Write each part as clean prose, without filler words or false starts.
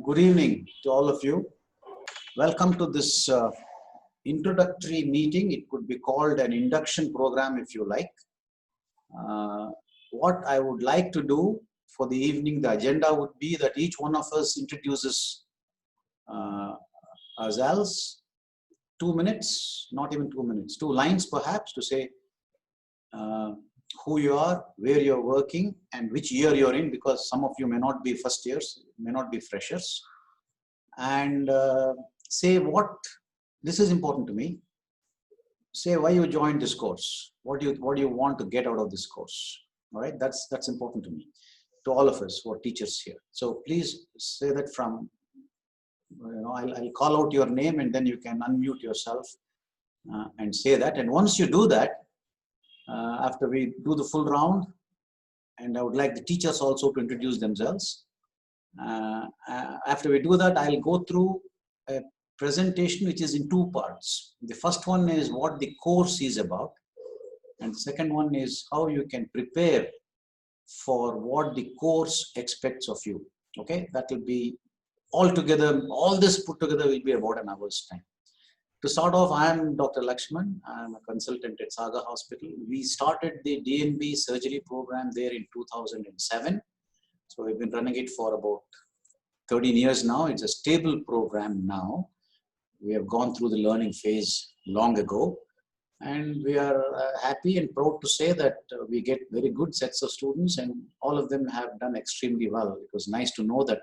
Good evening to all of you. Welcome to this introductory meeting. It could be called an induction program if you like. What I would like to do for the evening, the agenda would be that each one of us introduces ourselves. 2 minutes, not even 2 minutes, 2 lines perhaps to say who you are, where you're working, and which year you're in, because some of you may not be first years, may not be freshers. And say what, this is important to me, say why you joined this course, what do you want to get out of this course. All right, that's important to me, to all of us who are teachers here. So please say that from, I'll call out your name and then you can unmute yourself and say that. And once you do that, after we do the full round, and I would like the teachers also to introduce themselves. After we do that, I'll go through a presentation which is in 2 parts. The first one is what the course is about, and the second one is how you can prepare for what the course expects of you. Okay, that will be all together, all this put together will be about an hour's time. To start off, I am Dr. Lakshman. I am a consultant at Sagar Hospital. We started the DNB surgery program there in 2007. So we've been running it for about 13 years now. It's a stable program now. We have gone through the learning phase long ago. And we are happy and proud to say that we get very good sets of students, and all of them have done extremely well. It was nice to know that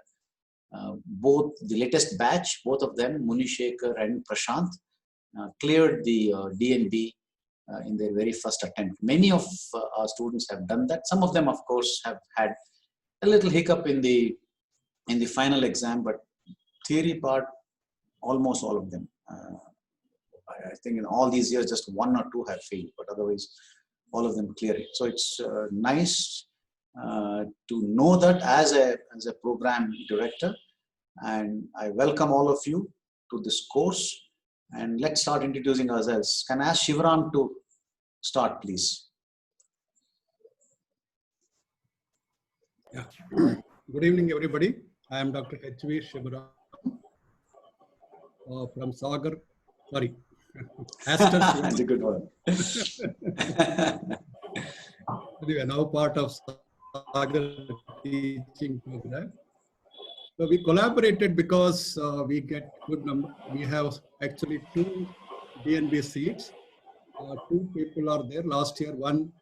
both the latest batch, both of them, Munishekar and Prashant, cleared the DNB in their very first attempt. Many of our students have done that. Some of them, of course, have had a little hiccup in the final exam, but theory part, almost all of them. I think in all these years, just 1 or 2 have failed, but otherwise, all of them clear it. So it's nice to know that as a program director, and I welcome all of you to this course. And let's start introducing ourselves. Can I ask Shivram to start, please? Yeah. Good evening, everybody. I am Dr. H.V. Shivram from Sagar. Sorry. That's a good one. Anyway, now part of Sagar teaching program. So we collaborated because we get good number. We have actually 2 DNB seats. 2 people are there. Last year, 1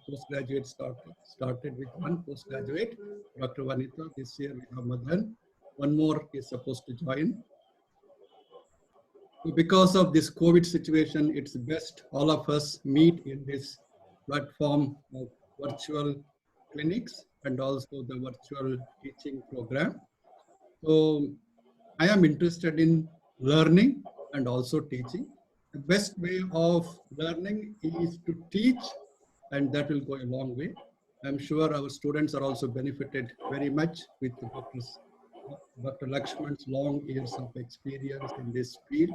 postgraduate started with 1 postgraduate, Dr. Vanita. This year we have Madan. 1 more is supposed to join. So because of this COVID situation, it's best all of us meet in this platform of virtual clinics and also the virtual teaching program. So I am interested in learning and also teaching. The best way of learning is to teach, and that will go a long way. I'm sure our students are also benefited very much with Dr. Lakshman's long years of experience in this field.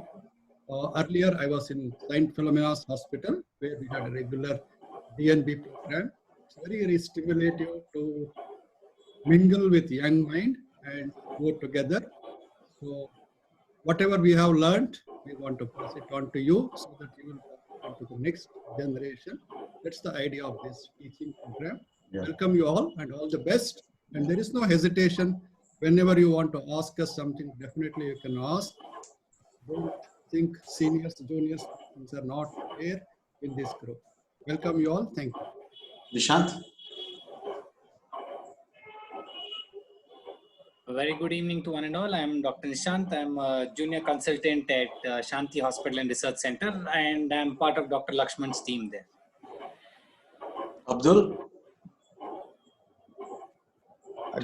Earlier, I was in St. Philomena's Hospital, where we had a regular DNB program. It's very, very stimulative to mingle with young mind and go together. So whatever we have learned, we want to pass it on to you so that you will pass it on to the next generation. That's the idea of this teaching program. Yeah. Welcome you all and all the best. And there is no hesitation. Whenever you want to ask us something, definitely you can ask. Don't think seniors, juniors are not there in this group. Welcome you all. Thank you. Nishant. A very good evening to one and all. I am Dr. Nishant. I am a junior consultant at Shanti Hospital and Research Center, and I am part of Dr. Lakshman's team there. Abdul.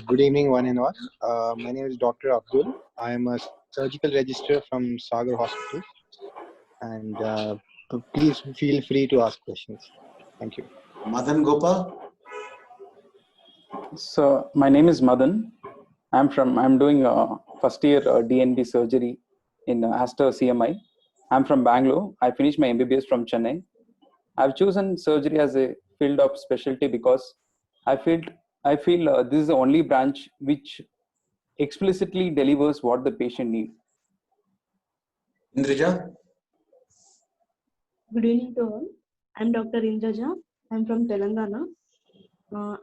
Good evening, one and all. My name is Dr. Abdul. I am a surgical registrar from Sagar Hospital, and please feel free to ask questions. Thank you. Madan Gopal. So my name is Madan. I'm doing first year DNB surgery in Aster CMI. I'm from Bangalore. I finished my MBBS from Chennai. I've chosen surgery as a field of specialty because I feel this is the only branch which explicitly delivers what the patient needs. Indraja? Good evening to all. I'm Dr. Indraja. I'm from Telangana.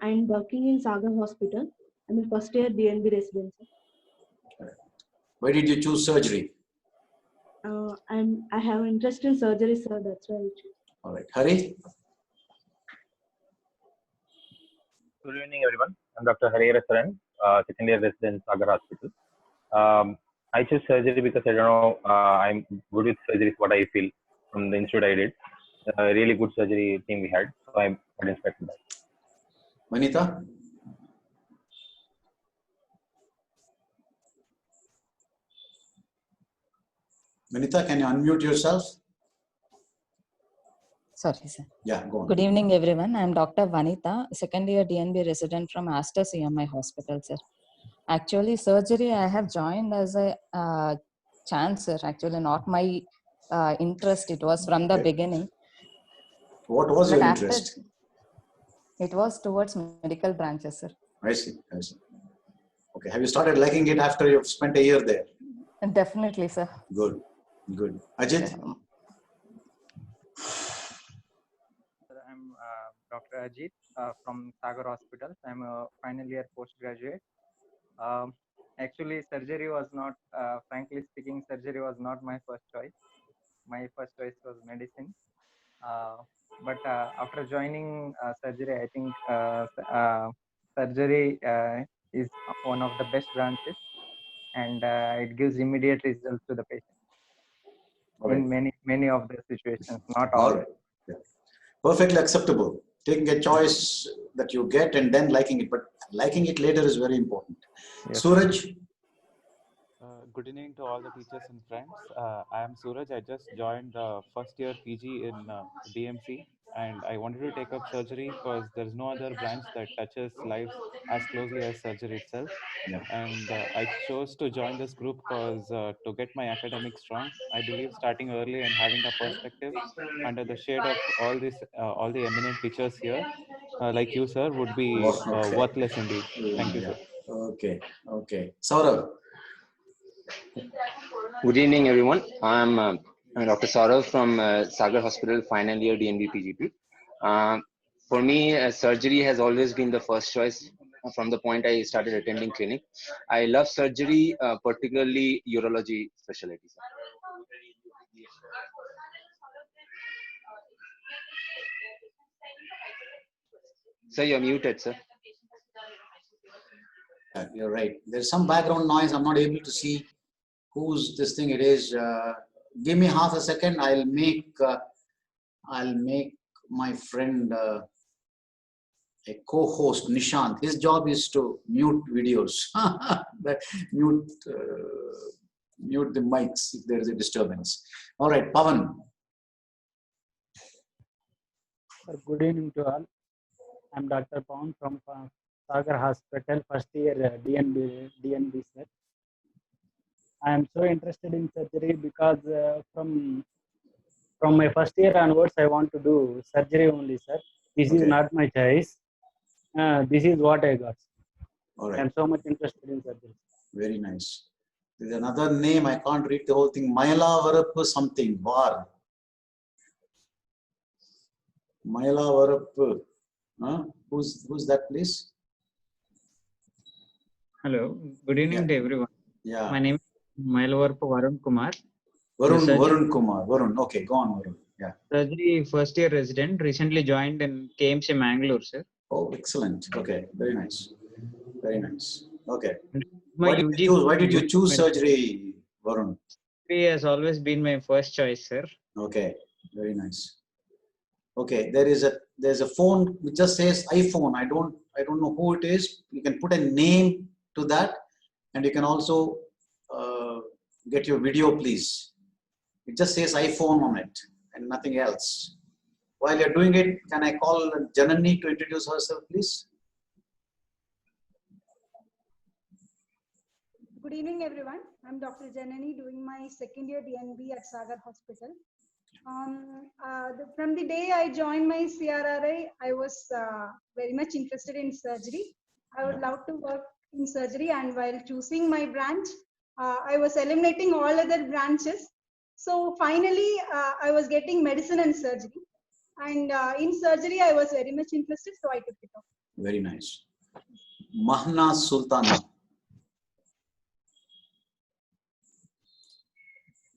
I'm working in Sagar Hospital. I'm a first year DNB resident. Why did you choose surgery? I have interest in surgery, sir. That's why I choose. All right. Hari? Good evening, everyone. I'm Dr. Hari Rasaran, second year resident in Sagar Hospital. I chose surgery because I don't know, I'm good with surgery, is what I feel from the institute I did. Really good surgery team we had, so I'm quite inspired by that. Vanita? Vanita, can you unmute yourself? Sorry, sir. Yeah, go on. Good evening, everyone. I'm Dr. Vanita, second year DNB resident from Aster CMI Hospital, sir. Actually, surgery I have joined as a chance, sir. Actually, not my interest. It was from the Okay. beginning. What was But your after, interest? it was towards medical branches, sir. I see. I see. Okay. Have you started liking it after you've spent a year there? Definitely, sir. Good. Good. Ajit? I'm Dr. Ajit from Sagar Hospital. I'm a final year postgraduate. Actually, surgery was not, frankly speaking, surgery was not my first choice. My first choice was medicine. But after joining surgery, I think surgery is one of the best branches, and it gives immediate results to the patient in many of the situations, not all. All right. Yeah. Perfectly acceptable. Taking a choice that you get and then liking it, but liking it later is very important. Yes. Suraj? Good evening to all the teachers and friends. I am Suraj. I just joined first year PG in DMC, and I wanted to take up surgery because there's no other branch that touches lives as closely as surgery itself. Yeah. And I chose to join this group because to get my academics strong, I believe starting early and having a perspective under the shade of all the eminent teachers here, like you, sir, would be Okay. worthless indeed. Thank you, Yeah. sir. Okay. Okay. Saurav? Good evening, everyone. I'm Dr. Saurav from Sagar Hospital, final year DNB PGP. For me, surgery has always been the first choice from the point I started attending clinic. I love surgery, particularly urology specialties. Sir, you're muted, sir. You're right. There's some background noise. I'm not able to see whose this thing it is. Give me half a second. I'll make my friend a co-host, Nishant. His job is to mute videos, mute the mics if there is a disturbance. All right, Pavan. Good evening to all. I'm Dr. Pawan from Sagar Hospital, first year DNB, sir. I am so interested in surgery because from my first year onwards, I want to do surgery only, sir. This is not my choice. This is what I got. All right. I'm so much interested in surgery. Very nice. There's another name. I can't read the whole thing. Mailavarappu something. Var. Mailavarappu. Who's that, please? Hello. Good evening to everyone. Yeah. My name is Mailavarappu Varun Kumar. Varun Kumar. Varun. Okay, go on, Varun. Yeah. Surgery first year resident. Recently joined in KMC Mangalore, sir. Oh, excellent. Okay, very nice. Very nice. Okay. Why did you choose surgery, Varun? Surgery has always been my first choice, sir. Okay, very nice. Okay, there's a phone which just says iPhone. I don't know who it is. You can put a name to that, and you can also get your video, please. It just says iPhone on it and nothing else. While you're doing it, can I call Janani to introduce herself, please? Good evening, everyone. I'm Dr. Janani, doing my second year DNB at Sagar Hospital. From the day I joined my CRRI, I was very much interested in surgery. I would love to work in surgery, and while choosing my branch, I was eliminating all other branches. So finally, I was getting medicine and surgery. And in surgery, I was very much interested, so I took it up. Very nice. Mahna Sultana.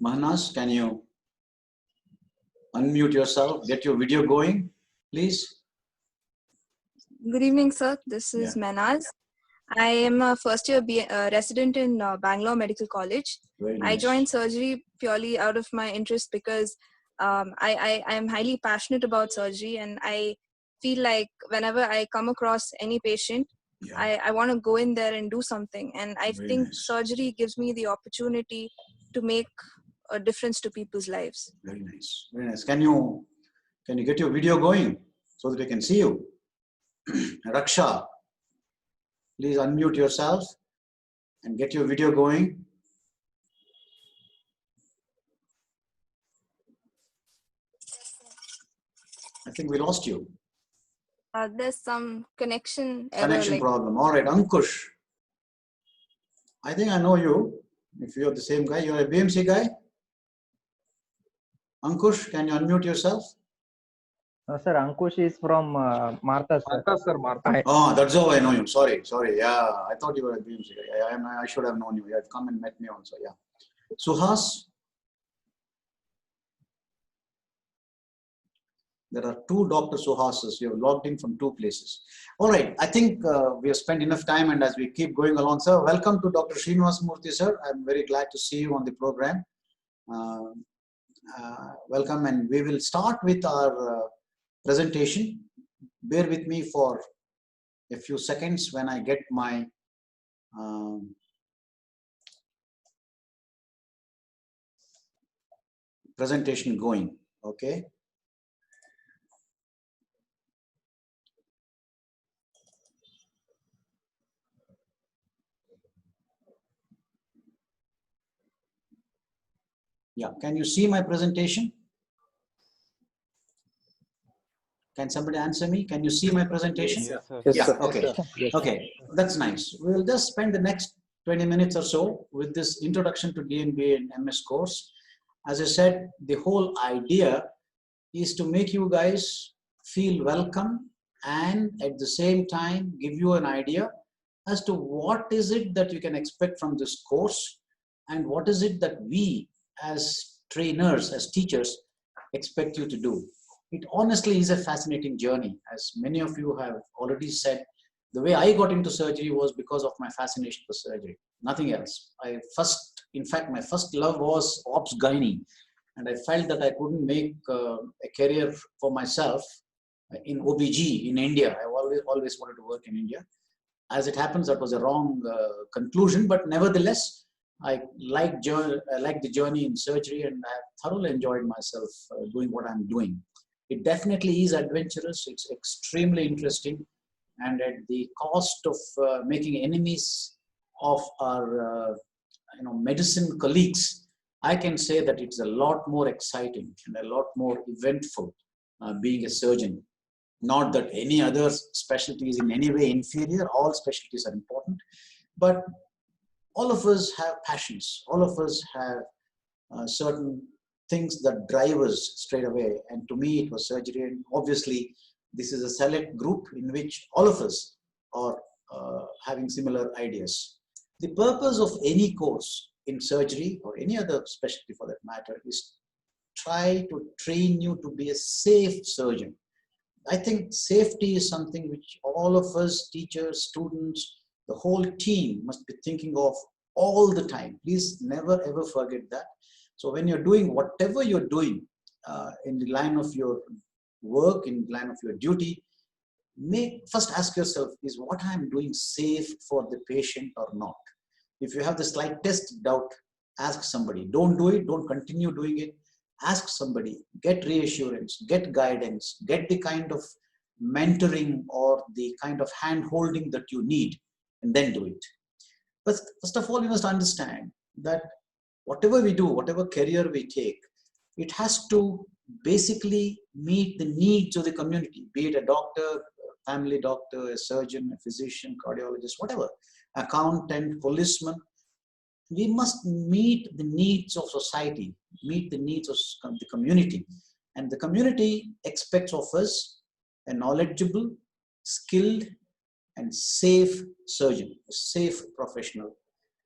Mahnas, can you unmute yourself, get your video going, please? Good evening, sir. This is Manaz. I am a first year resident in Bangalore Medical College. Very I nice. joined surgery purely out of my interest because I am highly passionate about surgery, and I feel like whenever I come across any patient, I want to go in there and do something. And I Very think nice. surgery gives me the opportunity to make a difference to people's lives. Very nice. Very nice. Can you get your video going so that we can see you? Raksha, please unmute yourself and get your video going. I think we lost you. There's some connection error. Connection problem. All right, Ankush. I think I know you. If you're the same guy, you're a BMC guy. Ankush, can you unmute yourself? No, sir, Ankush is from Martha, sir. Martha, sir, Martha. Oh, that's how I know you. Sorry. Yeah, I thought you were a BMC guy. I should have known you. You had come and met me also. Yeah. Suhas. There are two Dr. Suhases. You have logged in from two places. All right. I think we have spent enough time, and as we keep going along, sir, welcome to Dr. Srinivas Murthy, sir. I'm very glad to see you on the program. Welcome, and we will start with our presentation. Bear with me for a few seconds when I get my presentation going. Okay. Yeah, can you see my presentation? Can somebody answer me? Can you see my presentation? Yes, sir. Yeah, Yes, sir. okay. Yes, sir. Yes, sir. Okay, that's nice. We'll just spend the next 20 minutes or so with this introduction to DNB and MS course. As I said, the whole idea is to make you guys feel welcome and at the same time give you an idea as to what is it that you can expect from this course and what is it that we as trainers, as teachers, expect you to do. It honestly is a fascinating journey. As many of you have already said, the way I got into surgery was because of my fascination for surgery, nothing else. In fact, my first love was Obs Gynae, and I felt that I couldn't make a career for myself in OBG in India. I always wanted to work in India. As it happens, that was a wrong conclusion, but nevertheless, I liked the journey in surgery, and I have thoroughly enjoyed myself doing what I'm doing. It definitely is adventurous. It's extremely interesting, and at the cost of making enemies of our medicine colleagues, I can say that it's a lot more exciting and a lot more eventful being a surgeon. Not that any other specialty is in any way inferior. All specialties are important, but all of us have passions. All of us have certain things that drive us straight away. And to me, it was surgery. And obviously, this is a select group in which all of us are having similar ideas. The purpose of any course in surgery or any other specialty for that matter is try to train you to be a safe surgeon. I think safety is something which all of us, teachers, students, the whole team must be thinking of all the time. Please never ever forget that. So when you're doing whatever you're doing in the line of your work, in the line of your duty, first ask yourself, is what I'm doing safe for the patient or not? If you have the slightest doubt, ask somebody. Don't do it, don't continue doing it. Ask somebody, get reassurance, get guidance, get the kind of mentoring or the kind of hand-holding that you need, and then do it. But first of all, you must understand that whatever we do, whatever career we take, it has to basically meet the needs of the community, be it a doctor, a family doctor, a surgeon, a physician, cardiologist, whatever. accountant, policeman. We must meet the needs of society, meet the needs of the community. And the community expects of us a knowledgeable, skilled, and safe surgeon, a safe professional.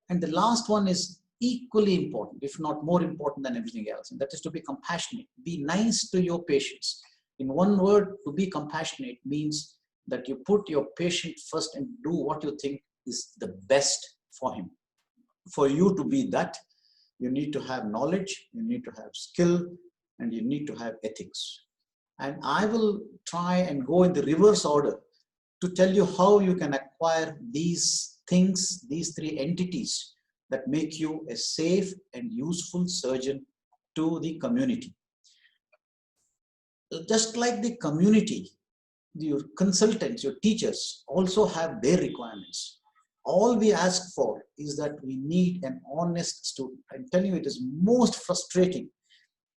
And the last one is equally important, if not more important than everything else, and that is to be compassionate. Be nice to your patients. In one word, to be compassionate means that you put your patient first and do what you think is the best for him. For you to be that, you need to have knowledge, you need to have skill, and you need to have ethics. And I will try and go in the reverse order to tell you how you can acquire these things, these three entities that make you a safe and useful surgeon to the community. Just like the community, your consultants, your teachers also have their requirements. All we ask for is that we need an honest student. I'm telling you, it is most frustrating.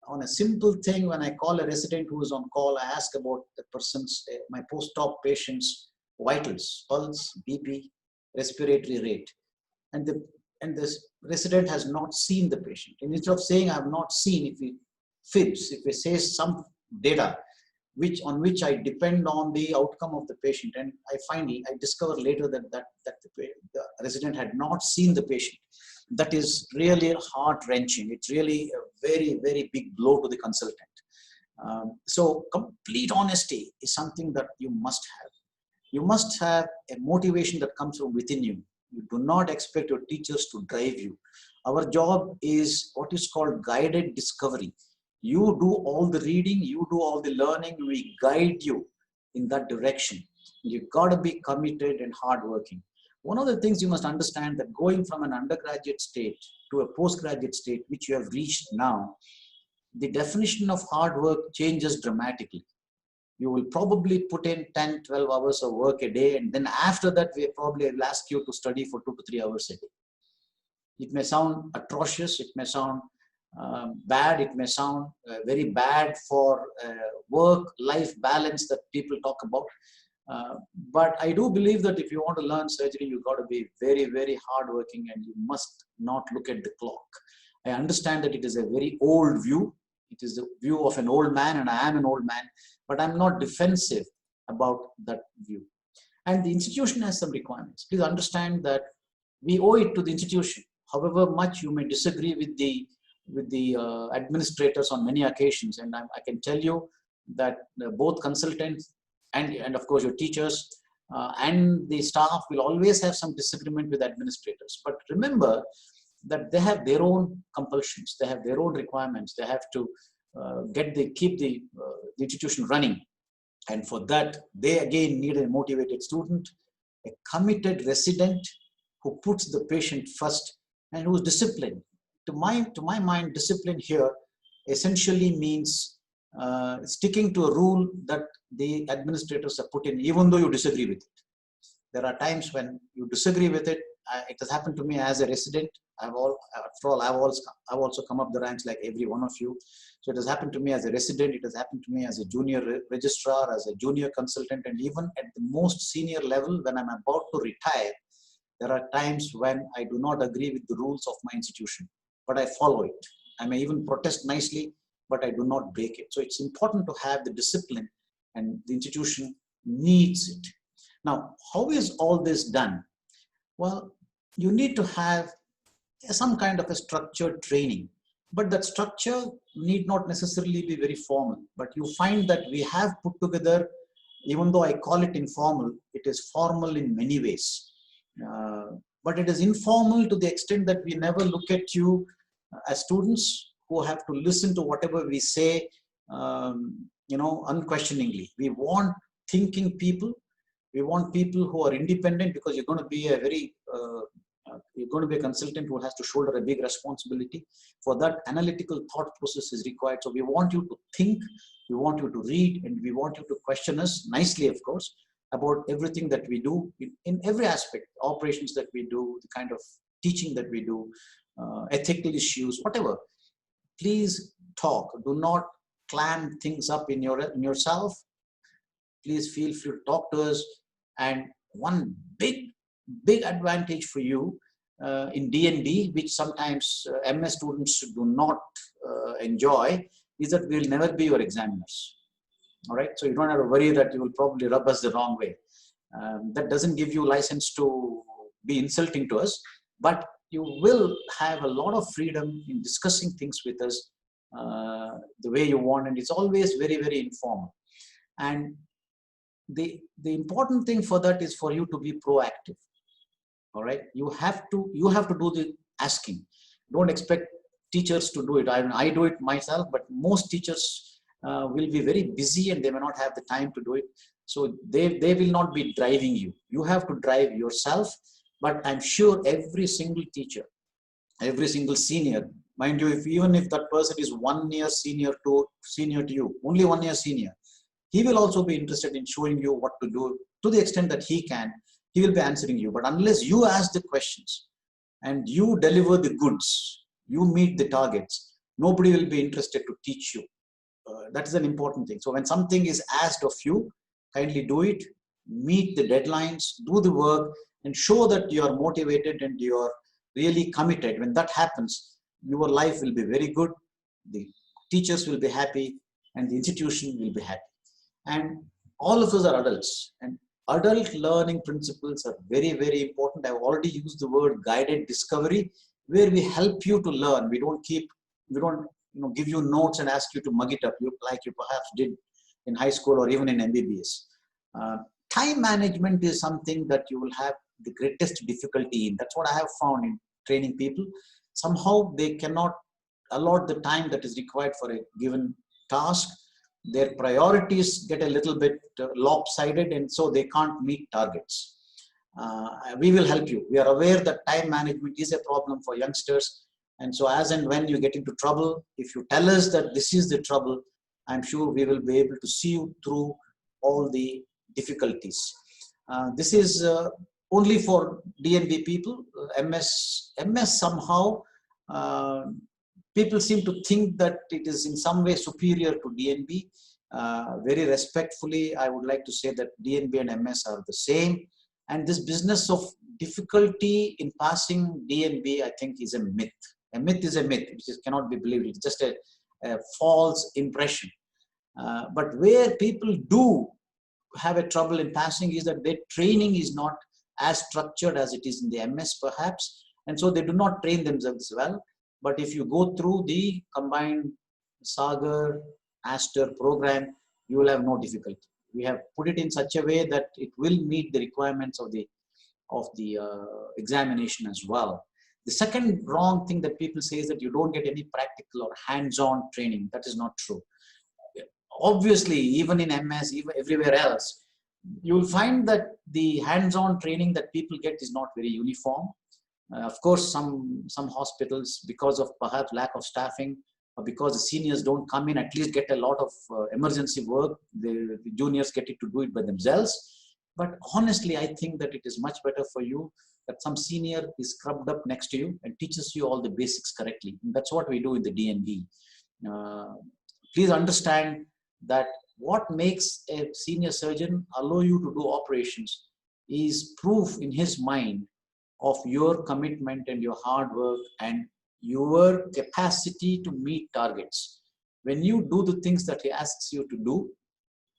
On a simple thing, when I call a resident who is on call, I ask about the person's, my post-op patient's vitals, pulse, BP, respiratory rate. And the resident has not seen the patient. And instead of saying I have not seen, if he fibs, if he says some data on which I depend on the outcome of the patient, and I discover later that the resident had not seen the patient. That is really heart-wrenching. It's really a very, very big blow to the consultant. So complete honesty is something that you must have. You must have a motivation that comes from within you. You do not expect your teachers to drive you. Our job is what is called guided discovery. You do all the reading, you do all the learning, we guide you in that direction. You've got to be committed and hardworking. One of the things you must understand, that going from an undergraduate state to a postgraduate state, which you have reached now, the definition of hard work changes dramatically. You will probably put in 10, 12 hours of work a day, and then after that, we probably will ask you to study for 2 to 3 hours a day. It may sound atrocious, it may sound bad, it may sound very bad for work-life balance that people talk about. But I do believe that if you want to learn surgery, you've got to be very, very hardworking, and you must not look at the clock. I understand that it is a very old view. It is the view of an old man, and I am an old man, but I'm not defensive about that view. And the institution has some requirements. Please understand that we owe it to the institution. However much you may disagree with the administrators on many occasions, and I can tell you that both consultants and of course your teachers and the staff will always have some disagreement with administrators. But remember that they have their own compulsions, they have their own requirements, they have to keep the institution running. And for that, they again need a motivated student, a committed resident who puts the patient first and who is disciplined. To my mind, discipline here essentially means sticking to a rule that the administrators have put in, even though you disagree with it. There are times when you disagree with it. It has happened to me as a Resident. I've also come up the ranks like every one of you. So it has happened to me as a Resident. It has happened to me as a junior registrar, as a junior consultant, and even at the most senior level when I'm about to retire. There are times when I do not agree with the rules of my institution, but I follow it. I may even protest nicely, but I do not break it. So it's important to have the discipline, and the institution needs it. Now, how is all this done? Well, you need to have some kind of a structured training, but that structure need not necessarily be very formal. But you find that we have put together, even though I call it informal, it is formal in many ways. But it is informal to the extent that we never look at you as students who have to listen to whatever we say, unquestioningly. We want thinking people. We want people who are independent, because you're going to be a consultant who has to shoulder a big responsibility. For that, analytical thought process is required. So we want you to think, we want you to read, and we want you to question us nicely, of course, about everything that we do in every aspect, operations that we do, the kind of teaching that we do, ethical issues, whatever. Please talk. Do not clam things up in yourself. Please feel free to talk to us. And one big big advantage for you in DNB, which sometimes MS students do not enjoy, is that we will never be your examiners. All right, so you don't have to worry that you will probably rub us the wrong way. That doesn't give you license to be insulting to us, but you will have a lot of freedom in discussing things with us the way you want, and it's always very, very informal. And the important thing for that is for you to be proactive. All right, you have to do the asking. Don't expect teachers to do it. I do it myself, but most teachers will be very busy and they may not have the time to do it. So they will not be driving you. You have to drive yourself. But I'm sure every single teacher, every single senior, mind you, even if that person is 1 year senior to you, only 1 year senior, he will also be interested in showing you what to do to the extent that he can. He will be answering you. But unless you ask the questions and you deliver the goods, you meet the targets, nobody will be interested to teach you. That is an important thing. So when something is asked of you, kindly do it, meet the deadlines, do the work, and show that you are motivated and you are really committed. When that happens, your life will be very good, the teachers will be happy, and the institution will be happy. And all of us are adults, and adult learning principles are very, very important. I've already used the word guided discovery, where we help you to learn. We don't give you notes and ask you to mug it up, like you perhaps did in high school or even in MBBS. Time management is something that you will have the greatest difficulty in. That's what I have found in training people. Somehow they cannot allot the time that is required for a given task. Their priorities get a little bit lopsided, and so they can't meet targets. We will help you. We are aware that time management is a problem for youngsters. And so as and when you get into trouble, if you tell us that this is the trouble, I'm sure we will be able to see you through all the difficulties. This is only for DNB people. MS somehow, people seem to think that it is in some way superior to DNB. Very respectfully, I would like to say that DNB and MS are the same. And this business of difficulty in passing DNB, I think, is a myth. A myth is a myth, which cannot be believed. It's just a false impression. But where people do have a trouble in passing is that their training is not as structured as it is in the MS perhaps, and so they do not train themselves well. But if you go through the combined Sagar Aster program, you will have no difficulty. We have put it in such a way that it will meet the requirements of the examination as well. The second wrong thing that people say is that you don't get any practical or hands-on training. That is not true. Obviously, even in MS, even everywhere else, you will find that the hands-on training that people get is not very uniform. Of course, some hospitals, because of perhaps lack of staffing, or because the seniors don't come in, at least get a lot of emergency work. The juniors get it to do it by themselves. But honestly, I think that it is much better for you that some senior is scrubbed up next to you and teaches you all the basics correctly. And that's what we do in the DNB. Please understand that what makes a senior surgeon allow you to do operations is proof in his mind of your commitment and your hard work and your capacity to meet targets. When you do the things that he asks you to do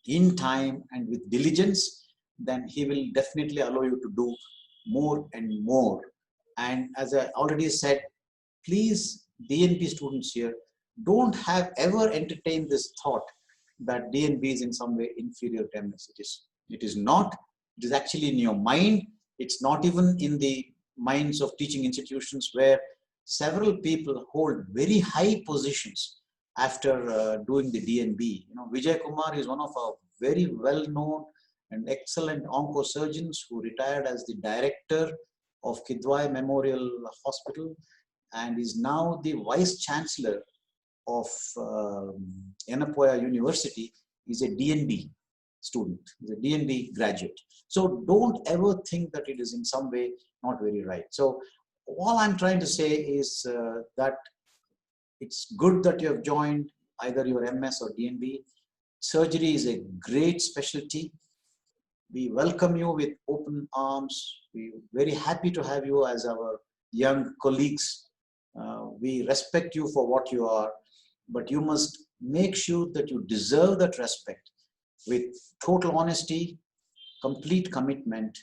in time and with diligence, then he will definitely allow you to do more and more. And as I already said, please, DNB students here, don't have ever entertained this thought that DNB is in some way inferior to MS. It is not. It is actually in your mind. It's not even in the minds of teaching institutions, where several people hold very high positions after doing the DNB. Vijay Kumar is one of our very well-known and excellent oncosurgeons who retired as the director of Kidwai Memorial Hospital and is now the vice chancellor of Yenapoya University. Is a DNB student, is a DNB graduate. So don't ever think that it is in some way not very right. So all I'm trying to say is that it's good that you have joined either your MS or DNB. Surgery is a great specialty. We welcome you with open arms. We're very happy to have you as our young colleagues. We respect you for what you are, but you must make sure that you deserve that respect with total honesty, complete commitment,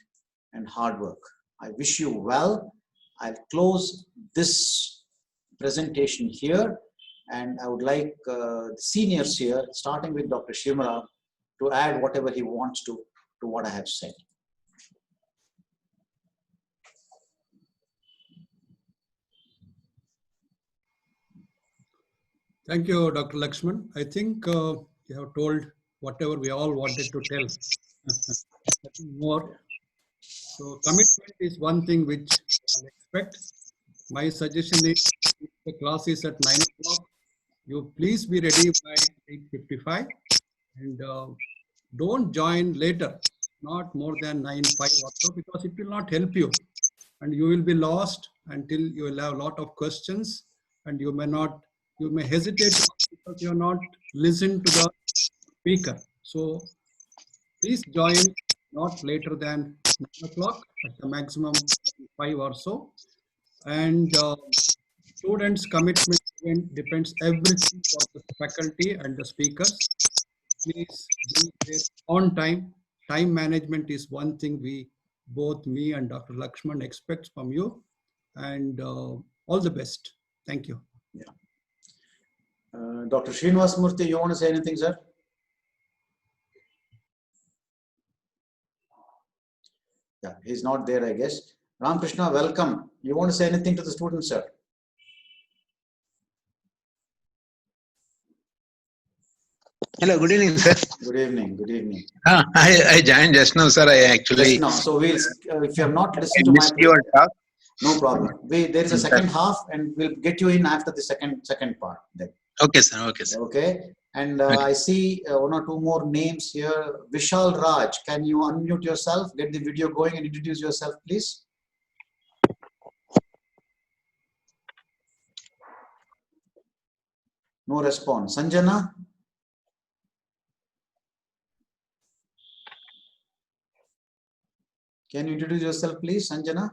and hard work. I wish you well. I'll close this presentation here, and I would like the seniors here, starting with Dr. Shimara, to add whatever he wants to what I have said. Thank you, Dr. Lakshman. I think you have told whatever we all wanted to tell. Nothing more. So commitment is one thing which I expect. My suggestion is, if the class is at 9 o'clock, you please be ready by 8:55, and don't join later, not more than 9:05 or so, because it will not help you, and you will be lost until you will have a lot of questions, and you may hesitate because you have not listened to the speaker. So please join not later than 9 o'clock, at the maximum 5 or so. And students' commitment depends everything for the faculty and the speakers. Please be there on time. Time management is one thing both me and Dr. Lakshman expect from you. And all the best. Thank you. Yeah. Dr. Srinivas Murthy, you want to say anything, sir? Yeah, he's not there, I guess. Ramakrishna, welcome. You want to say anything to the students, sir? Hello, good evening, sir. Good evening, good evening. I joined just now, sir. I actually... Just now. So we'll, if you have not listened to my... your talk. No problem. There is a second half, and we'll get you in after the second part. Then. Okay, sir. Okay, sir. Okay. And okay. I see one or two more names here. Vishal Raj, can you unmute yourself, get the video going, and introduce yourself, please? No response. Sanjana? Can you introduce yourself, please, Sanjana?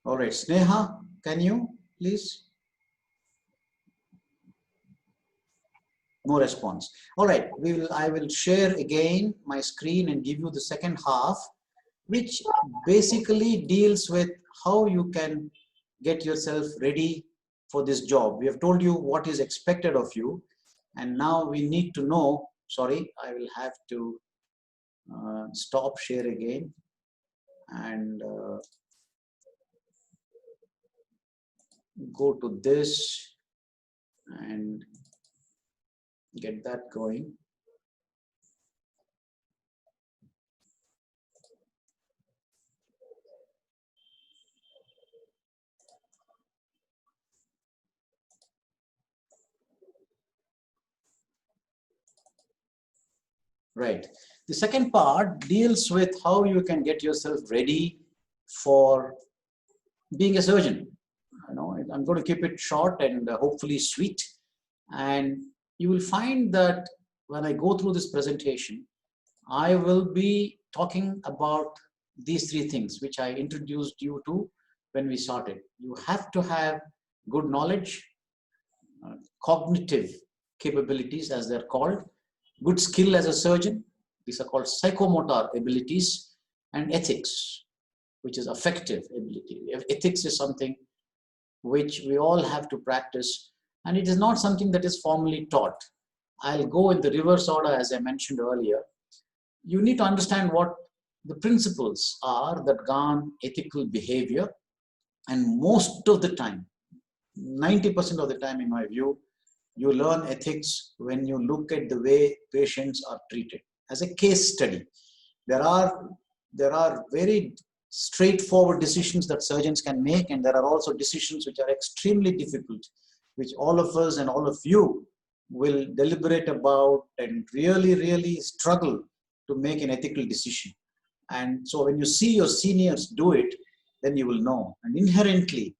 All right. Sneha, can you, please? No response. All right. I will share again my screen and give you the second half, which basically deals with how you can get yourself ready for this job. We have told you what is expected of you, and now we need to know. Sorry, I will have to stop share again and go to this and get that going. Right. The second part deals with how you can get yourself ready for being a surgeon. You know, I'm going to keep it short and hopefully sweet. And you will find that when I go through this presentation, I will be talking about these three things, which I introduced you to when we started. You have to have good knowledge, cognitive capabilities, as they're called, good skill as a surgeon. These are called psychomotor abilities, and ethics, which is affective ability. Ethics is something which we all have to practice, and it is not something that is formally taught. I'll go in the reverse order, as I mentioned earlier. You need to understand what the principles are that govern ethical behavior, and most of the time, 90% of the time in my view, you learn ethics when you look at the way patients are treated. As a case study, there are very straightforward decisions that surgeons can make, and there are also decisions which are extremely difficult, which all of us and all of you will deliberate about and really struggle to make an ethical decision. And so when you see your seniors do it, then you will know. And inherently,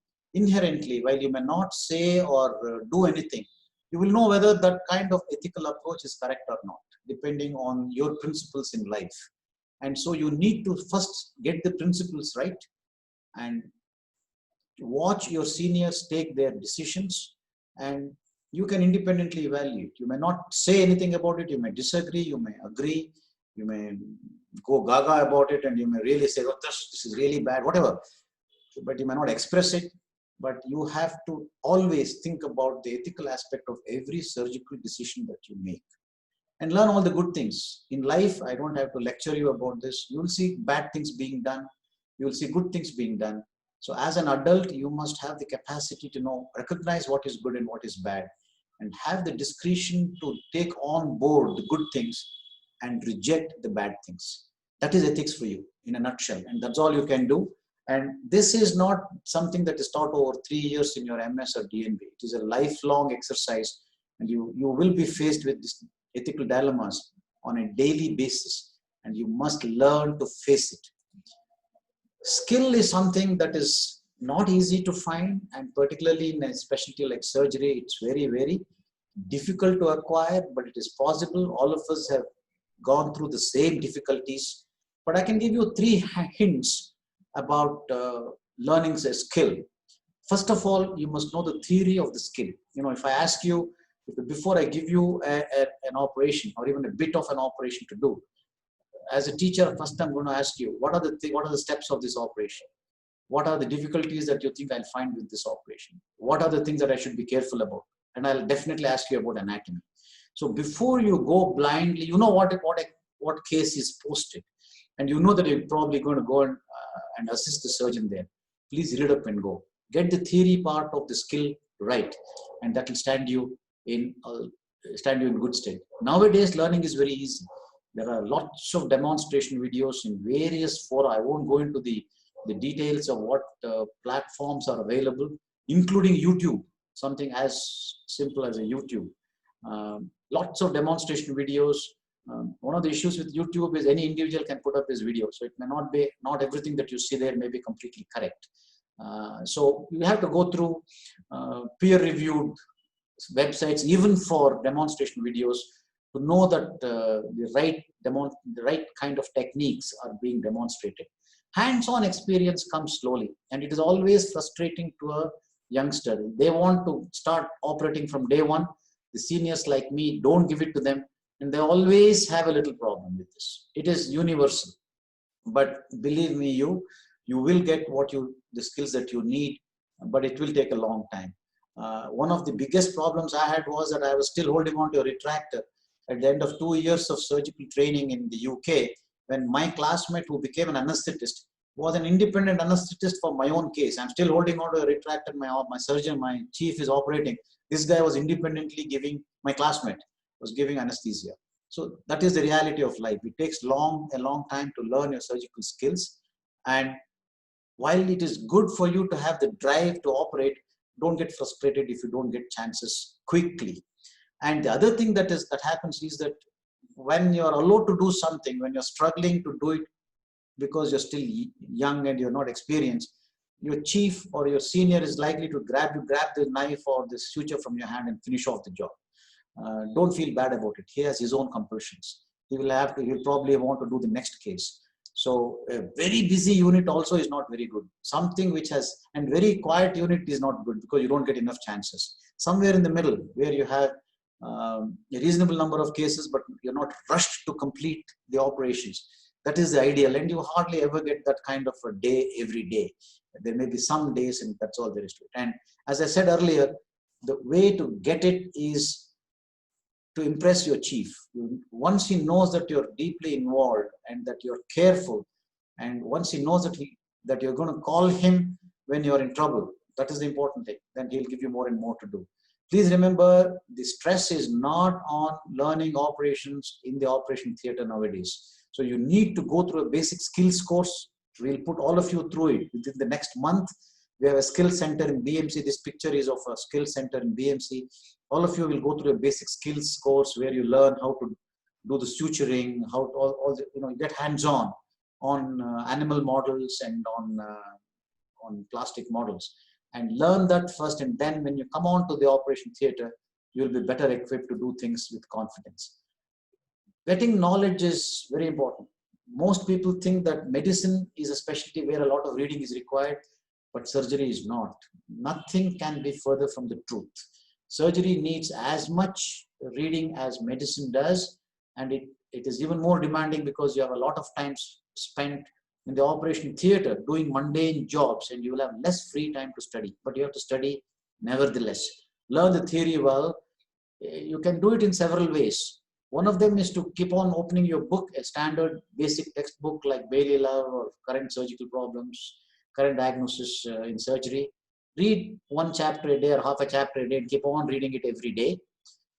while you may not say or do anything, you will know whether that kind of ethical approach is correct or not. depending on your principles in life. And so you need to first get the principles right and watch your seniors take their decisions, and you can independently evaluate. You may not say anything about it, you may disagree, you may agree, you may go gaga about it, and you may really say, oh, this is really bad, whatever. But you may not express it. But you have to always think about the ethical aspect of every surgical decision that you make. And learn all the good things. In life, I don't have to lecture you about this. You'll see bad things being done. You'll see good things being done. So as an adult, you must have the capacity to know, recognize what is good and what is bad, and have the discretion to take on board the good things and reject the bad things. That is ethics for you in a nutshell. And that's all you can do. And this is not something that is taught over 3 years in your MS or DNB. It is a lifelong exercise, and you will be faced with these ethical dilemmas on a daily basis, and you must learn to face it. Skill is something that is not easy to find, and particularly in a specialty like surgery, it's very, very difficult to acquire, but it is possible. All of us have gone through the same difficulties. But I can give you 3 hints about learning a skill. First of all, you must know the theory of the skill. You know, if I ask you, before I give you an operation or even a bit of an operation to do, as a teacher, first I'm going to ask you, what are the steps of this operation? What are the difficulties that you think I'll find with this operation? What are the things that I should be careful about? And I'll definitely ask you about anatomy. So before you go blindly, you know what case is posted, and you know that you're probably going to go and assist the surgeon there. Please read up and go. Get the theory part of the skill right, and that will stand you in good stead. Nowadays, learning is very easy. There are lots of demonstration videos in various fora. I won't go into the details of what platforms are available, including YouTube, something as simple as a YouTube. Lots of demonstration videos. One of the issues with YouTube is any individual can put up his video. So it may not everything that you see there may be completely correct. So you have to go through peer-reviewed websites, even for demonstration videos, to know that the right kind of techniques are being demonstrated. Hands-on experience comes slowly, and it is always frustrating to a youngster. They want to start operating from day one. The seniors like me don't give it to them, and they always have a little problem with this. It is universal, but believe me, you will get the skills that you need, but it will take a long time. One of the biggest problems I had was that I was still holding on to a retractor at the end of 2 years of surgical training in the UK, when my classmate who became an anesthetist was an independent anesthetist for my own case. I'm still holding on to a retractor. My surgeon, my chief is operating. This guy was independently giving, my classmate was giving anesthesia. So that is the reality of life. It takes a long time to learn your surgical skills. And while it is good for you to have the drive to operate, don't get frustrated if you don't get chances quickly. And the other thing that happens is that when you're allowed to do something, when you're struggling to do it because you're still young and you're not experienced, your chief or your senior is likely to grab the knife or the suture from your hand and finish off the job. Don't feel bad about it. He has his own compulsions. He'll probably want to do the next case. So a very busy unit also is not very good. Something which has, and very quiet unit is not good because you don't get enough chances. Somewhere in the middle where you have a reasonable number of cases, but you're not rushed to complete the operations. That is the ideal, and you hardly ever get that kind of a day every day. There may be some days, and that's all there is to it. And as I said earlier, the way to get it is to impress your chief. Once he knows that you're deeply involved and that you're careful, and once he knows that you're going to call him when you're in trouble, that is the important thing. Then he'll give you more and more to do. Please remember, the stress is not on learning operations in the operation theater nowadays. So you need to go through a basic skills course. We'll put all of you through it within the next month. We have a skill center in BMC. This picture is of a skill center in BMC. All of you will go through a basic skills course where you learn how to do the suturing, how to, you get hands-on on animal models and on plastic models, and learn that first. And then when you come on to the operation theater, you'll be better equipped to do things with confidence. Getting knowledge is very important. Most people think that medicine is a specialty where a lot of reading is required, but surgery is not. Nothing can be further from the truth. Surgery needs as much reading as medicine does, and it is even more demanding because you have a lot of time spent in the operation theater doing mundane jobs, and you will have less free time to study, but you have to study nevertheless. Learn the theory well. You can do it in several ways. One of them is to keep on opening your book, a standard basic textbook like Bailey Love or Current Surgical Problems, Current Diagnosis in Surgery. Read one chapter a day or half a chapter a day and keep on reading it every day.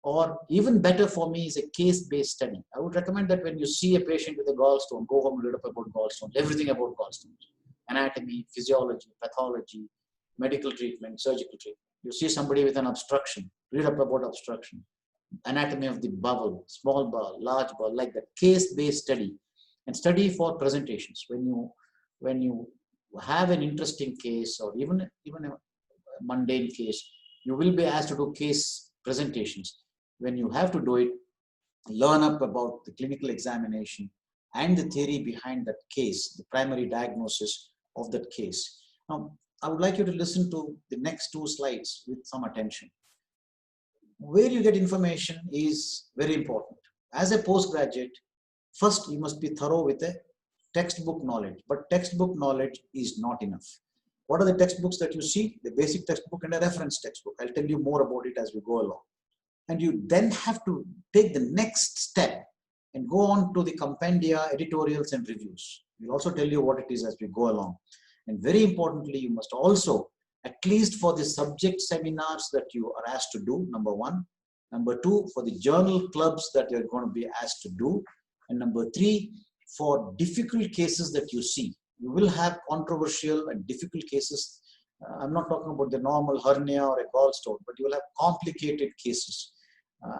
Or even better for me is a case-based study. I would recommend that when you see a patient with a gallstone, go home and read up about gallstones, everything about gallstones, anatomy, physiology, pathology, medical treatment, surgical treatment. You see somebody with an obstruction, read up about obstruction, anatomy of the bowel, small bowel, large bowel, like that, case-based study, and study for presentations. When you have an interesting case or even a mundane case, you will be asked to do case presentations. When you have to do it, learn up about the clinical examination and the theory behind that case, the primary diagnosis of that case. Now, I would like you to listen to the next two slides with some attention. Where you get information is very important. As a postgraduate, first you must be thorough with a textbook knowledge, but textbook knowledge is not enough. What are the textbooks that you see? The basic textbook and a reference textbook. I'll tell you more about it as we go along. And you then have to take the next step and go on to the compendia, editorials, and reviews. We'll also tell you what it is as we go along. And very importantly, you must also, at least for the subject seminars that you are asked to do, number one. Number two, for the journal clubs that you're going to be asked to do. And number three, for difficult cases that you see. You will have controversial and difficult cases. I'm not talking about the normal hernia or a gallstone, but you will have complicated cases.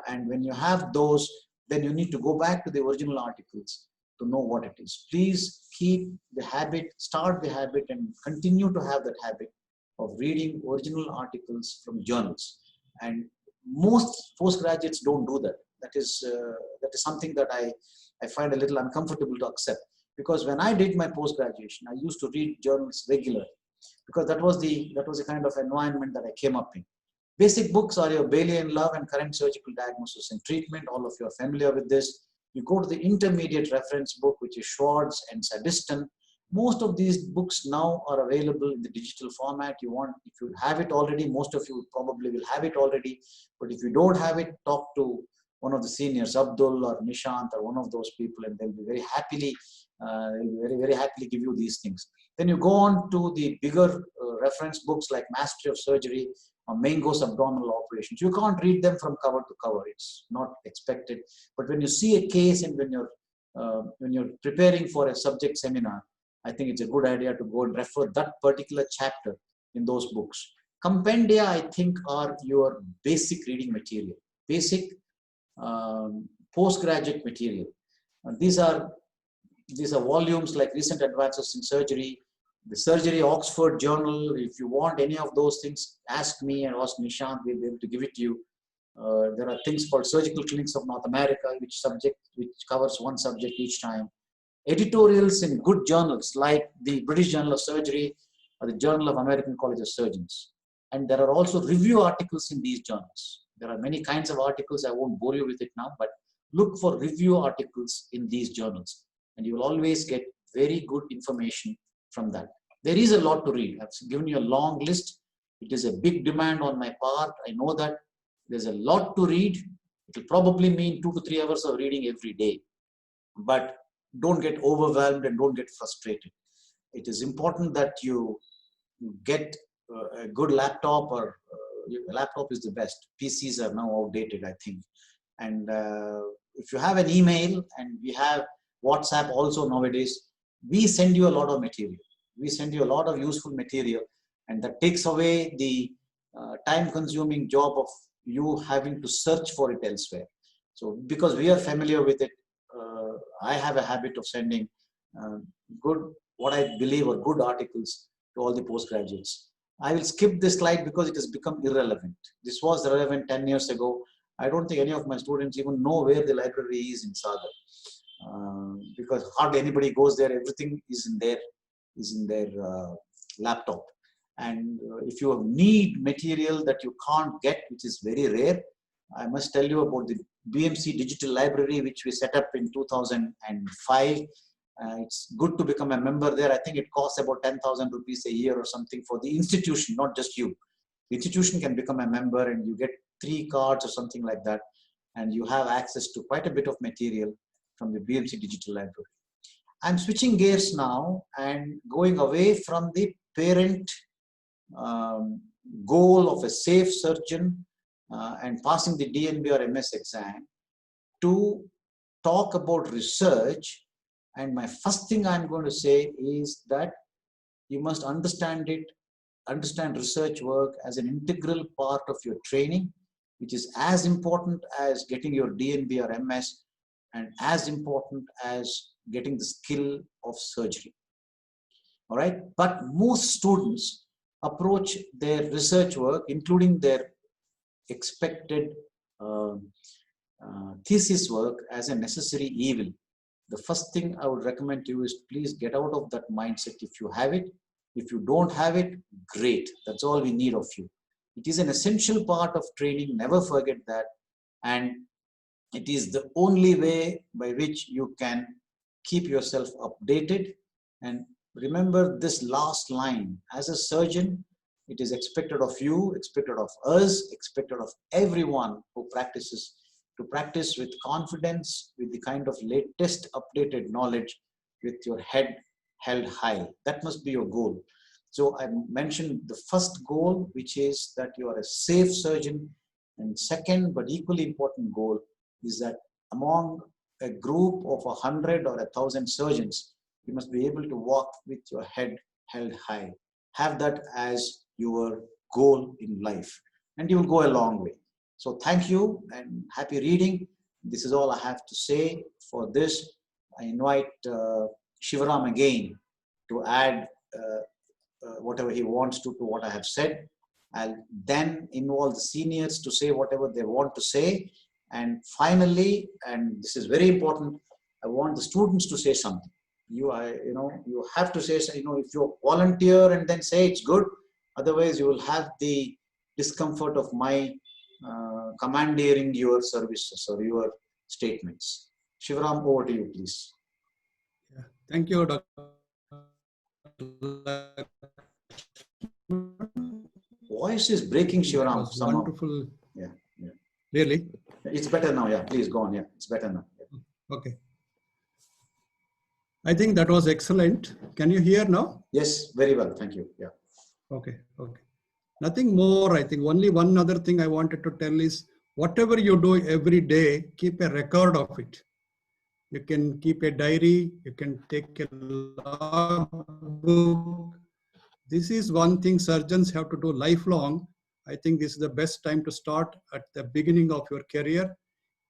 And when you have those, then you need to go back to the original articles to know what it is. Please keep the habit, start the habit, and continue to have that habit of reading original articles from journals. And most postgraduates don't do that. That is something that I find a little uncomfortable to accept. Because when I did my post-graduation, I used to read journals regularly because that was the kind of environment that I came up in. Basic books are your Bailey and Love and Current Surgical Diagnosis and Treatment. All of you are familiar with this. You go to the intermediate reference book, which is Schwartz and Sadiston. Most of these books now are available in the digital format. If you have it already, most of you probably will have it already. But if you don't have it, talk to one of the seniors, Abdul or Nishant or one of those people, and they'll be very happily very happily give you these things. Then you go on to the bigger reference books like Mastery of Surgery or Mango's Abdominal Operations. You can't read them from cover to cover. It's not expected. But when you see a case and when you're preparing for a subject seminar, I think it's a good idea to go and refer that particular chapter in those books. Compendia, I think, are your basic reading material, basic postgraduate material. These are volumes like Recent Advances in Surgery, the Surgery Oxford Journal. If you want any of those things, ask me and ask Nishant. We'll be able to give it to you. There are things called Surgical Clinics of North America, which covers one subject each time. Editorials in good journals like the British Journal of Surgery or the Journal of American College of Surgeons. And there are also review articles in these journals. There are many kinds of articles. I won't bore you with it now, but look for review articles in these journals. And you will always get very good information from that. There is a lot to read. I've given you a long list. It is a big demand on my part. I know that there's a lot to read. It will probably mean 2 to 3 hours of reading every day. But don't get overwhelmed and don't get frustrated. It is important that you get a good laptop, or a laptop is the best. PCs are now outdated, I think. And if you have an email, and we have WhatsApp also nowadays, we send you a lot of material. We send you a lot of useful material, and that takes away the time-consuming job of you having to search for it elsewhere. So because we are familiar with it, I have a habit of sending what I believe are good articles to all the postgraduates. I will skip this slide because it has become irrelevant. This was relevant 10 years ago. I don't think any of my students even know where the library is in Sagar, because hardly anybody goes there. Everything is in their laptop. And if you need material that you can't get, which is very rare, I must tell you about the BMC Digital Library, which we set up in 2005. It's good to become a member there. I think it costs about 10,000 rupees a year or something for the institution, not just you. The institution can become a member and you get 3 cards or something like that. And you have access to quite a bit of material from the BMC Digital Library. I'm switching gears now and going away from the parent goal of a safe surgeon and passing the DNB or MS exam to talk about research. And my first thing I'm going to say is that you must understand research work as an integral part of your training, which is as important as getting your DNB or MS and as important as getting the skill of surgery. All right, but most students approach their research work, including their expected thesis work, as a necessary evil. The first thing I would recommend to you is please get out of that mindset if you have it. If you don't have it, great. That's all we need of you. It is an essential part of training. Never forget that. And it is the only way by which you can keep yourself updated. And remember this last line. As a surgeon, it is expected of you, expected of us, expected of everyone who practices to practice with confidence, with the kind of latest updated knowledge, with your head held high. That must be your goal. So I mentioned the first goal, which is that you are a safe surgeon. And second, but equally important goal is that among a group of 100 or 1,000 surgeons, you must be able to walk with your head held high. Have that as your goal in life, and you will go a long way. So thank you and happy reading. This is all I have to say for this. I invite Shivaram again to add whatever he wants to what I have said. I'll then involve the seniors to say whatever they want to say. And finally, and this is very important, I want the students to say something. You have to say, if you volunteer and then say it's good, otherwise you will have the discomfort of my commandeering your services or your statements. Shivaram, over to you, please. Yeah. Thank you, Dr. Voice is breaking, Shivaram. Wonderful. Yeah. Really? It's better now. Yeah, please go on. Yeah, it's better now. Yeah. Okay. I think that was excellent. Can you hear now? Yes, very well. Thank you. Yeah. Okay. Nothing more. I think only one other thing I wanted to tell is whatever you do every day, keep a record of it. You can keep a diary. You can take a log book. This is one thing surgeons have to do lifelong. I think this is the best time to start at the beginning of your career.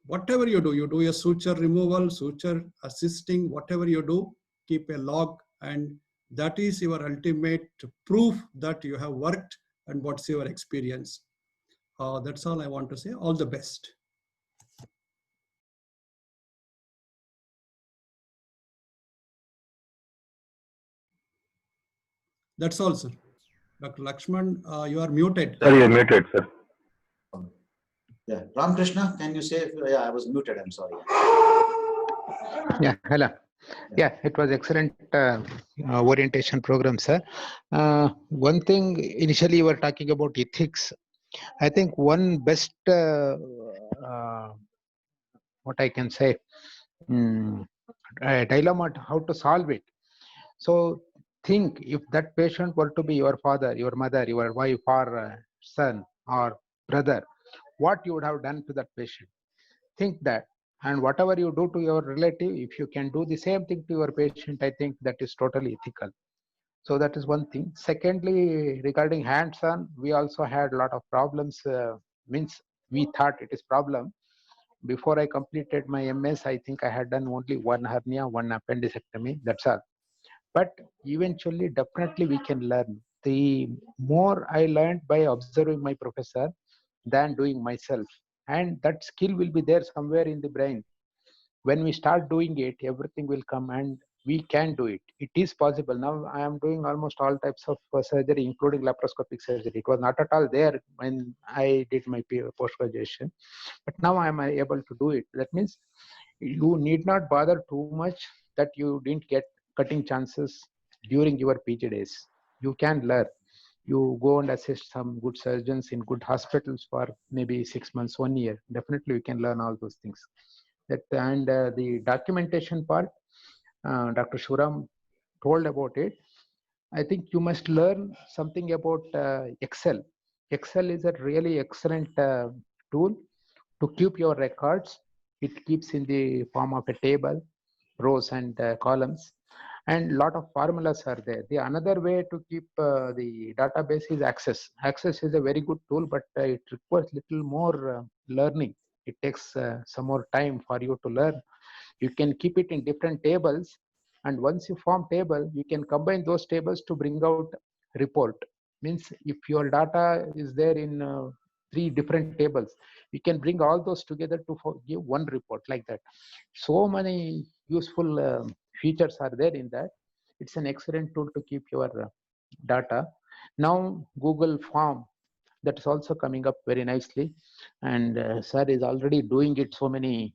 Whatever you do a suture removal, suture assisting, whatever you do, keep a log, and that is your ultimate proof that you have worked and what's your experience. That's all I want to say. All the best. That's all, sir. Dr. Lakshman, you are muted. Sir, you are muted, sir. Yeah, Ramakrishna, can you say? Yeah, I was muted. I'm sorry. Yeah, hello. Yeah, it was excellent orientation program, sir. One thing, initially you were talking about ethics. I think one best, what I can say, dilemma, how to solve it. So think if that patient were to be your father, your mother, your wife or son or brother, what you would have done to that patient. Think that. And whatever you do to your relative, if you can do the same thing to your patient, I think that is totally ethical. So that is one thing. Secondly, regarding hands-on, we also had a lot of problems. Means we thought it is problem. Before I completed my MS, I think I had done only one hernia, one appendicectomy. That's all. But eventually, definitely we can learn. The more I learned by observing my professor than doing myself. and that skill will be there somewhere in the brain. When we start doing it, everything will come, and we can do it. It is possible. Now I am doing almost all types of surgery, including laparoscopic surgery. It was not at all there when I did my post graduation, but now I am able to do it. That means you need not bother too much that you didn't get cutting chances during your PG days. You can learn. You go and assist some good surgeons in good hospitals for maybe 6 months, 1 year. Definitely, you can learn all those things. That and the documentation part, Dr. Shuram told about it. I think you must learn something about Excel. Excel is a really excellent tool to keep your records. It keeps in the form of a table, rows and columns, and lot of formulas are there. The another way to keep the database is Access. Access is a very good tool, but it requires little more learning. It takes some more time for you to learn. You can keep it in different tables, and once you form table, you can combine those tables to bring out report. Means if your data is there in 3 different tables, you can bring all those together to give one report like that. So many useful features are there in that. It's an excellent tool to keep your data. Now Google Form, that is also coming up very nicely, and sir is already doing it. So many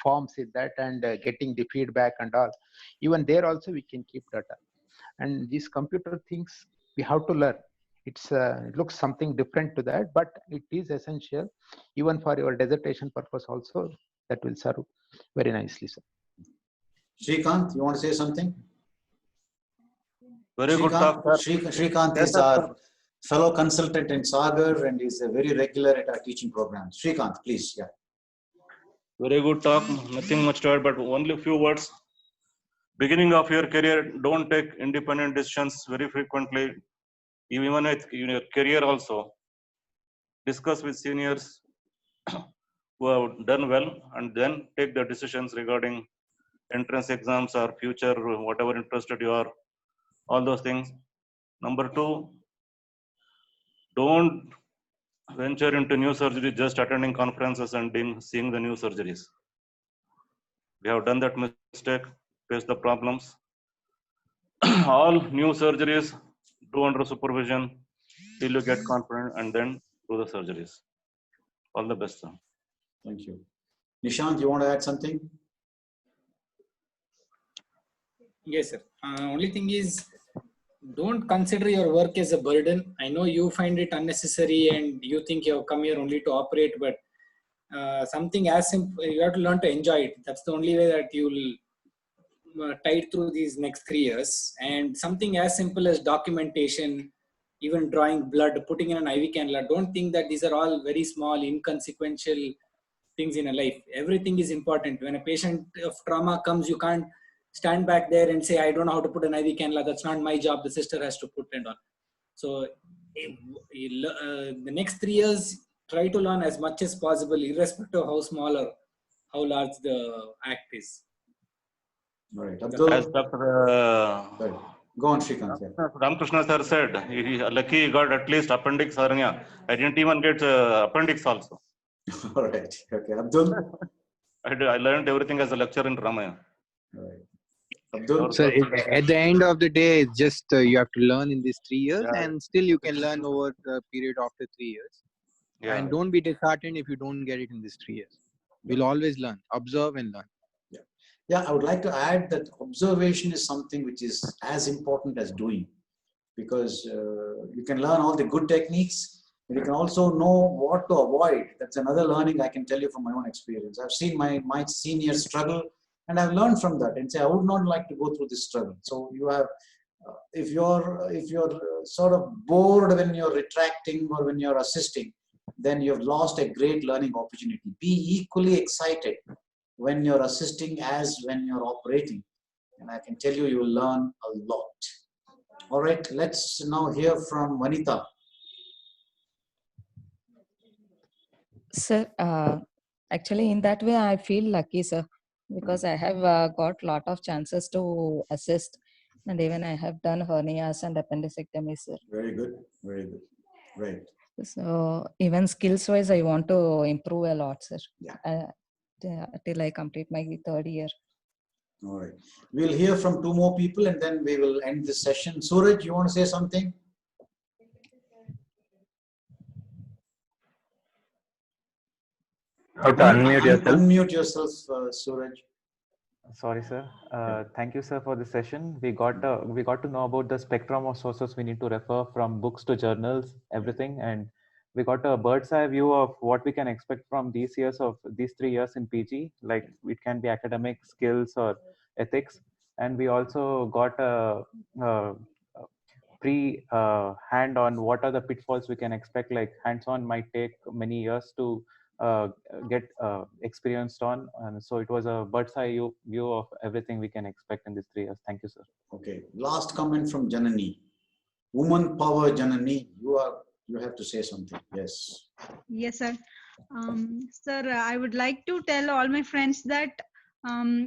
forms in that, and getting the feedback and all. Even there also we can keep data. And these computer things we have to learn. It looks something different to that, but it is essential even for your dissertation purpose also. That will serve very nicely, sir. Srikanth, you want to say something? Very good talk, sir. Srikanth Yes, is sir. our fellow consultant in Sagar and is a very regular at our teaching programs. Srikanth, please. Yeah. Very good talk. Nothing much to add, but only a few words. Beginning of your career, don't take independent decisions very frequently. Even with your career also. Discuss with seniors who have done well, and then take the decisions regarding entrance exams or future, whatever interested you are, all those things. Number 2, don't venture into new surgery just attending conferences and seeing the new surgeries. We have done that mistake, face the problems. All new surgeries do under supervision till you get confident, and then do the surgeries. All the best, sir. Thank you. Nishant, you want to add something? Yes, sir. Only thing is, don't consider your work as a burden. I know you find it unnecessary and you think you have come here only to operate, but something as simple, you have to learn to enjoy it. That's the only way that you'll tide through these next 3 years. And something as simple as documentation, even drawing blood, putting in an IV cannula. Don't think that these are all very small, inconsequential things in a life. Everything is important. When a patient of trauma comes, you can't stand back there and say, I don't know how to put an IV cannula. That's not my job. The sister has to put it on. So the next 3 years, try to learn as much as possible, irrespective of how small or how large the act is. All right. As Dr. Go on, Srikanth. Yeah. Ramakrishna sir said, lucky he got at least appendix hernia. I didn't even get appendix also. All right. Okay. Abdul? I learned everything as a lecturer in Ramaya. All right. Abdul? So at the end of the day, it's just you have to learn in these 3 years, Yeah. and still you can learn over the period after 3 years. Yeah. And don't be disheartened if you don't get it in these 3 years. We'll always learn, observe and learn. Yeah, I would like to add that observation is something which is as important as doing, because you can learn all the good techniques, and you can also know what to avoid. That's another learning I can tell you from my own experience. I've seen my seniors struggle, and I've learned from that and say, I would not like to go through this struggle. So you have, if you're sort of bored when you're retracting or when you're assisting, then you've lost a great learning opportunity. Be equally excited when you're assisting as when you're operating. And I can tell you, you will learn a lot. All right, let's now hear from Vanita. Sir, actually in that way, I feel lucky, sir, because I have got lot of chances to assist, and even I have done hernias and appendectomy, sir. Very good, very good. Right. So even skills wise, I want to improve a lot, sir. Yeah. Till I complete my 3rd year. All right. We'll hear from 2 more people and then we will end this session. Suraj, you want to say something? How to unmute yourself? Unmute yourself, Suraj. Sorry, sir. Thank you, sir, for the session. We got to know about the spectrum of sources we need to refer, from books to journals, everything, and we got a bird's eye view of what we can expect from these 3 years in PG. Like it can be academic, skills, or ethics, and we also got a hand on what are the pitfalls we can expect. Like hands-on might take many years to get experienced on, and so it was a bird's eye view of everything we can expect in these 3 years. Thank you, sir. Okay, last comment from Janani. Woman power, Janani, you have to say something. Yes. Yes, sir. Sir, I would like to tell all my friends that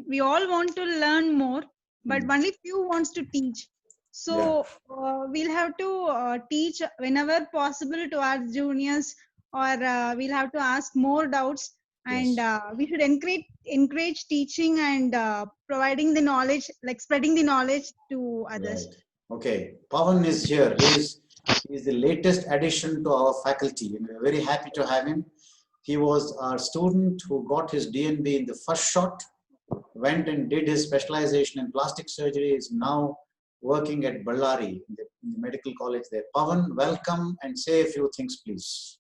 we all want to learn more, but only few wants to teach. So we'll have to teach whenever possible to our juniors, or we'll have to ask more doubts, and we should encourage teaching and providing the knowledge, like spreading the knowledge to others. Right. Okay, Pawan is here. He is the latest addition to our faculty, and we're very happy to have him. He was our student who got his DNB in the first shot, went and did his specialization in plastic surgery, is now working at Ballari in the medical college there. Pawan, welcome, and say a few things, please.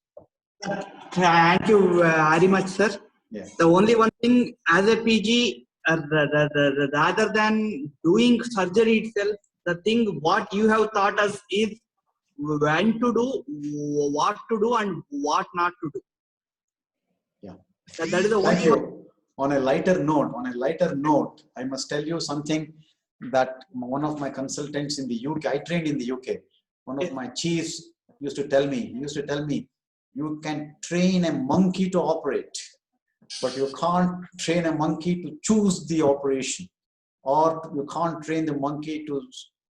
Thank you very much, sir. Yeah. The only one thing, as a PG, rather than doing surgery itself, the thing what you have taught us is when to do, what to do, and what not to do. Yeah. That is the only Thank you. On a lighter note, I must tell you something that one of my consultants in the UK, I trained in the UK, one of my chiefs used to tell me, you can train a monkey to operate, but you can't train a monkey to choose the operation, or you can't train the monkey to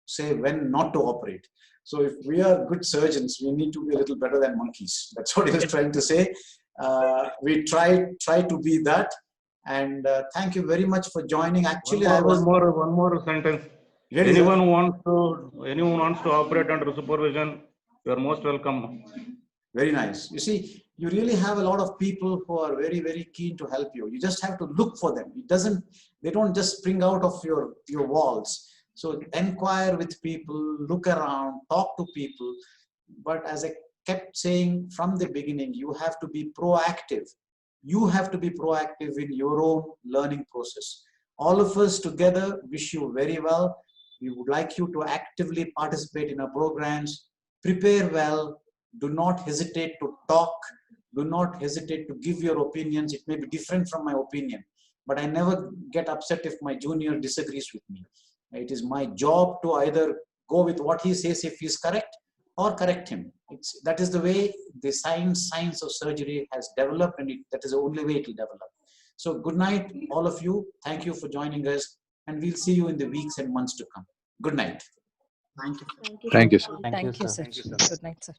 say when not to operate. So if we are good surgeons, we need to be a little better than monkeys. That's what he was trying to say. We try to be that. And thank you very much for joining. Actually, one more sentence. Anyone wants to operate under supervision, you are most welcome. Very nice. You see, you really have a lot of people who are very, very keen to help you. You just have to look for them. They don't just spring out of your walls. So inquire with people, look around, talk to people. But as I kept saying from the beginning, you have to be proactive. You have to be proactive in your own learning process. All of us together wish you very well. We would like you to actively participate in our programs. Prepare well. Do not hesitate to talk. Do not hesitate to give your opinions. It may be different from my opinion, but I never get upset if my junior disagrees with me. It is my job to either go with what he says if he's correct, or correct him. That is the way the science of surgery has developed, and that is the only way it will develop. So good night, all of you. Thank you for joining us, and we'll see you in the weeks and months to come. Good night. Thank you. Thank you, sir. Good night, sir.